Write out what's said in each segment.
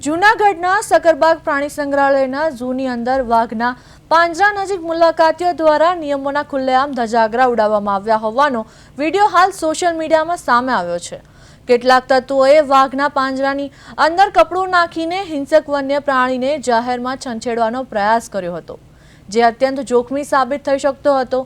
જૂનાગઢના સકરબાગ પ્રાણી સંગ્રહાલયના ઝૂની અંદર વાઘના પાંજરા નજીક મુલાકાતીઓ દ્વારા નિયમોના ખુલ્લેઆમ ધજાગરા ઉડાવવામાં આવ્યા હોવાનો વિડીયો હાલ સોશિયલ મીડિયામાં સામે આવ્યો છે। કેટલાક તત્વોએ વાઘના પાંજરાની અંદર કપડું નાખીને હિંસક વન્ય પ્રાણીને જાહેરમાં છંછેડવાનો પ્રયાસ કર્યો હતો, જે અત્યંત જોખમી સાબિત થઈ શકતો હતો।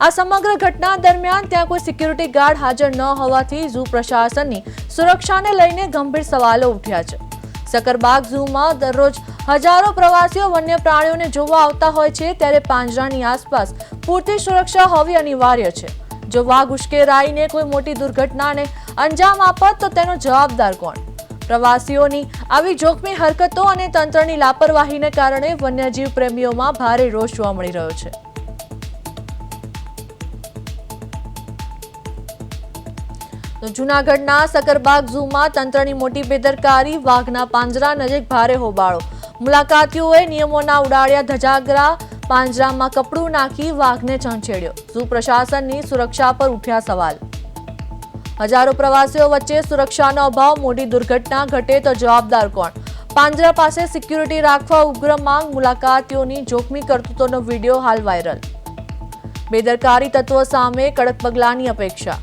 આ સમગ્ર ઘટના દરમિયાન ત્યાં કોઈ સિક્યુરિટી ગાર્ડ હાજર ન હોવાથી ઝૂ પ્રશાસનની સુરક્ષાને લઈને ગંભીર સવાલો ઉઠ્યા છે। સકરબાગ ઝૂમાં દરરોજ હજારો પ્રવાસીઓ વન્ય પ્રાણીઓને જોવા આવતા હોય છે, ત્યારે પાંજરાની આસપાસ પૂરતી સુરક્ષા હોવી અનિવાર્ય છે। જો વાઘ ઉશ્કેરાઈને કોઈ મોટી દુર્ઘટનાને અંજામ આપત તો તેનો જવાબદાર કોણ? પ્રવાસીઓની આવી જોખમી હરકતો અને તંત્રની લાપરવાહીને કારણે વન્યજીવ પ્રેમીઓમાં ભારે રોષ જોવા મળી રહ્યો છે। તો જૂનાગઢના સકરબાગ ઝૂમાં તંત્રની મોટી બેદરકારી, વાઘના પાંજરા નજીક ભારે હોબાળો, મુલાકાતીઓએ નિયમોના ઉડાડ્યા ધજાગરા, પાંજરામાં કપડું નાખી વાઘને છંછેડ્યો, ઝૂ પ્રશાસનની સુરક્ષા પર ઉઠ્યા સવાલ। હજારો પ્રવાસીઓ વચ્ચે સુરક્ષાનો અભાવ, મોટી દુર્ઘટના ઘટે તો જવાબદાર કોણ? પાંજરા પાસે સિક્યુરિટી રાખવા ઉગ્ર માંગ, મુલાકાતીઓની જોખમી કરતૂતોનો વિડીયો હાલ વાયરલ। બેદરકારી તત્વો સામે કડક પગલાંની અપેક્ષા।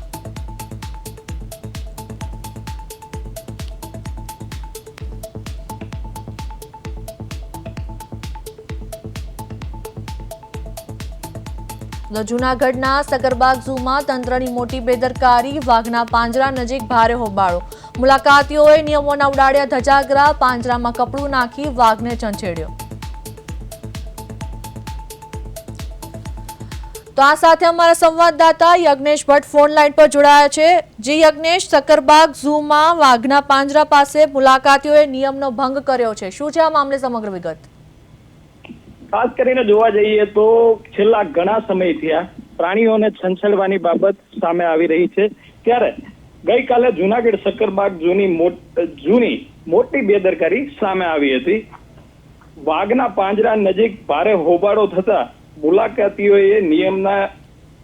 જૂનાગઢના સકરબાગ ઝૂમાં તંત્રની મોટી બેદરકારી, વાઘના પાંજરા નજીક ભારે હોબાળો, મુલાકાતીઓએ નિયમોના ઉડાડ્યા ધજાગરા, પાંજરામાં કપડું નાખી વાઘને છંછેડ્યો। તો આ સાથે અમારા સંવાદદાતા યજ્ઞેશ ભટ્ટ ફોન લાઈન પર જોડાયા છે। જે યજ્ઞેશ, સકરબાગ ઝૂમાં વાઘના પાંજરા પાસે મુલાકાતીઓએ નિયમનો ભંગ કર્યો છે, શું છે આ મામલે સમગ્ર વિગત? ખાસ કરીને જોવા જઈએ તો છેલ્લા ઘણા સમયથી આ પ્રાણીઓને છંછેડવાની બાબત સામે આવી રહી છે, ત્યારે ગઈકાલે જૂનાગઢ સકરબાગ ઝૂની મોટી બેદરકારી સામે આવી હતી। વાઘના પાંજરા નજીક ભારે હોબાળો થતા મુલાકાતીઓએ નિયમના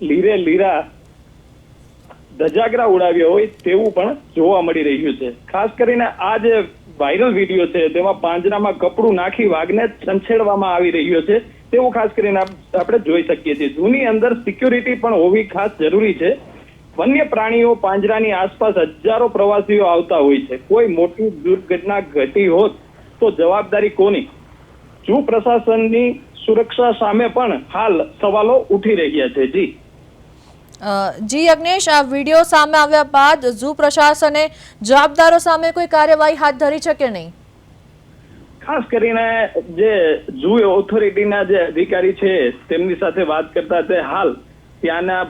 લીરે લીરા ધજાગરા ઉડાવ્યા હોય તેવું પણ જોવા મળી રહ્યું છે। ખાસ કરીને આ જે વાયરલ વિડીયો છે તેમાં પાંજરામાં કપડું નાખી વાઘને છંછેડવામાં આવી રહ્યો છે તેવું ખાસ કરીને આપણે જોઈ શકીએ છીએ। ઝૂની અંદર સિક્યુરિટી પણ હોવી ખાસ જરૂરી છે। વન્ય પ્રાણીઓ પાંજરાની આસપાસ હજારો પ્રવાસીઓ આવતા હોય છે, કોઈ મોટી દુર્ઘટના ઘટી હોત તો જવાબદારી કોની? ઝૂ પ્રશાસનની સુરક્ષા સામે પણ હાલ સવાલો ઉઠી રહ્યા છે। જી યજ્ઞેશ, આ વિડીયો સામે આવ્યા બાદ ઝૂ પ્રશાસને જવાબદારો સામે કોઈ કાર્યવાહી હાથ ધરી છે કે નહીં? ખાસ કરીને જે ઝૂ ઓથોરિટીના જે અધિકારી છે તેમની સાથે વાત કરતા તે હાલ ત્યાંના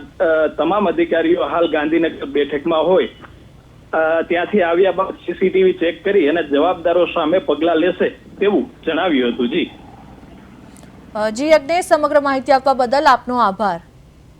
તમામ અધિકારીઓ હાલ ગાંધીનગર બેઠકમાં હોય, ત્યાંથી આવ્યા બાદ સીસીટીવી ચેક કરી અને જવાબદારો સામે પગલાં લેશે તેવું જણાવ્યું હતું। જી યજ્ઞેશ, સમગ્ર માહિતી આપવા બદલ આપનો આભાર।